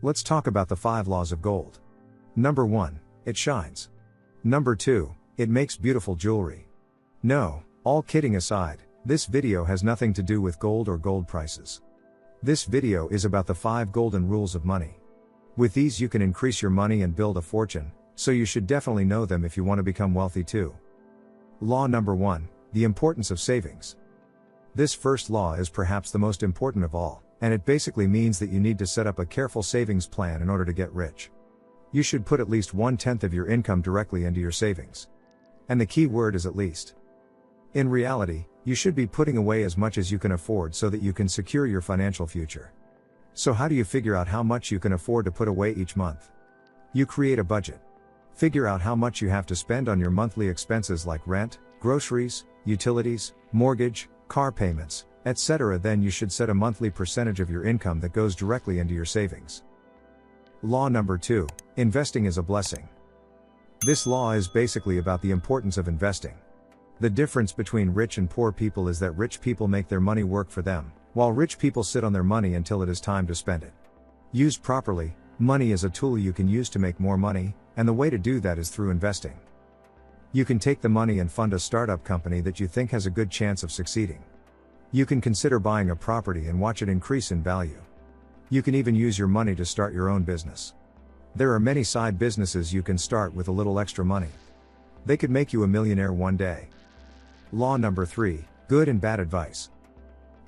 Let's talk about the 5 laws of gold. Number 1, it shines. Number 2, it makes beautiful jewelry. No, all kidding aside, this video has nothing to do with gold or gold prices. This video is about the 5 golden rules of money. With these you can increase your money and build a fortune, so you should definitely know them if you want to become wealthy too. Law number 1, the importance of savings. This first law is perhaps the most important of all, and it basically means that you need to set up a careful savings plan in order to get rich. You should put at least 1/10 of your income directly into your savings. And the key word is at least. In reality, you should be putting away as much as you can afford so that you can secure your financial future. So how do you figure out how much you can afford to put away each month? You create a budget. Figure out how much you have to spend on your monthly expenses like rent, groceries, utilities, mortgage, car payments, etc. Then you should set a monthly percentage of your income that goes directly into your savings. Law number 2, investing is a blessing. This law is basically about the importance of investing. The difference between rich and poor people is that rich people make their money work for them, while rich people sit on their money until it is time to spend it. Used properly, money is a tool you can use to make more money, and the way to do that is through investing. You can take the money and fund a startup company that you think has a good chance of succeeding. You can consider buying a property and watch it increase in value. You can even use your money to start your own business. There are many side businesses you can start with a little extra money. They could make you a millionaire one day. Law number 3, good and bad advice.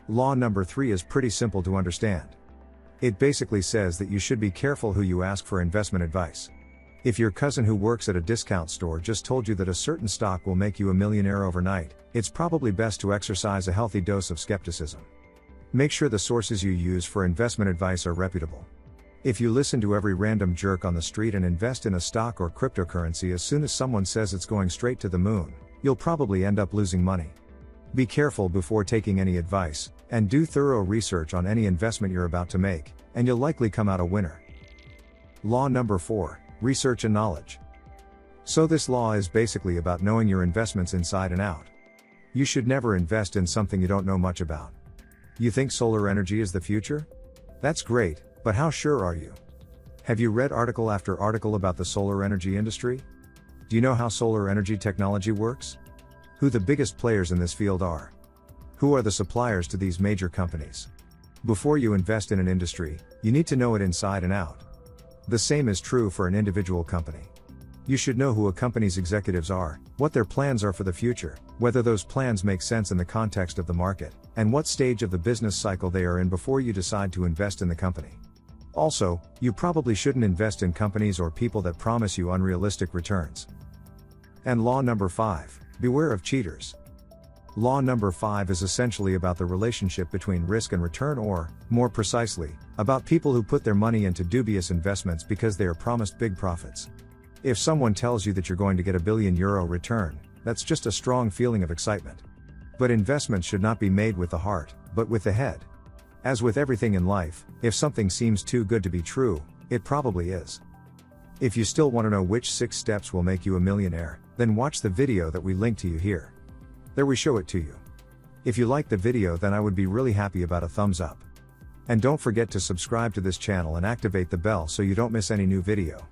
Law number 3 is pretty simple to understand. It basically says that you should be careful who you ask for investment advice. If your cousin who works at a discount store just told you that a certain stock will make you a millionaire overnight, it's probably best to exercise a healthy dose of skepticism. Make sure the sources you use for investment advice are reputable. If you listen to every random jerk on the street and invest in a stock or cryptocurrency as soon as someone says it's going straight to the moon, you'll probably end up losing money. Be careful before taking any advice, and do thorough research on any investment you're about to make, and you'll likely come out a winner. Law number 4, research and knowledge. So this law is basically about knowing your investments inside and out. You should never invest in something you don't know much about. You think solar energy is the future? That's great, but how sure are you? Have you read article after article about the solar energy industry? Do you know how solar energy technology works? Who the biggest players in this field are? Who are the suppliers to these major companies? Before you invest in an industry, you need to know it inside and out. The same is true for an individual company. You should know who a company's executives are, what their plans are for the future, whether those plans make sense in the context of the market, and what stage of the business cycle they are in before you decide to invest in the company. Also, you probably shouldn't invest in companies or people that promise you unrealistic returns. And law number 5, beware of cheaters. Law number 5 is essentially about the relationship between risk and return, or, more precisely, about people who put their money into dubious investments because they are promised big profits. If someone tells you that you're going to get €1 billion return, that's just a strong feeling of excitement. But investments should not be made with the heart, but with the head. As with everything in life, if something seems too good to be true, it probably is. If you still want to know which 6 steps will make you a millionaire, then watch the video that we link to you here. There we show it to you. If you like the video, then I would be really happy about a thumbs up. And don't forget to subscribe to this channel and activate the bell so you don't miss any new video.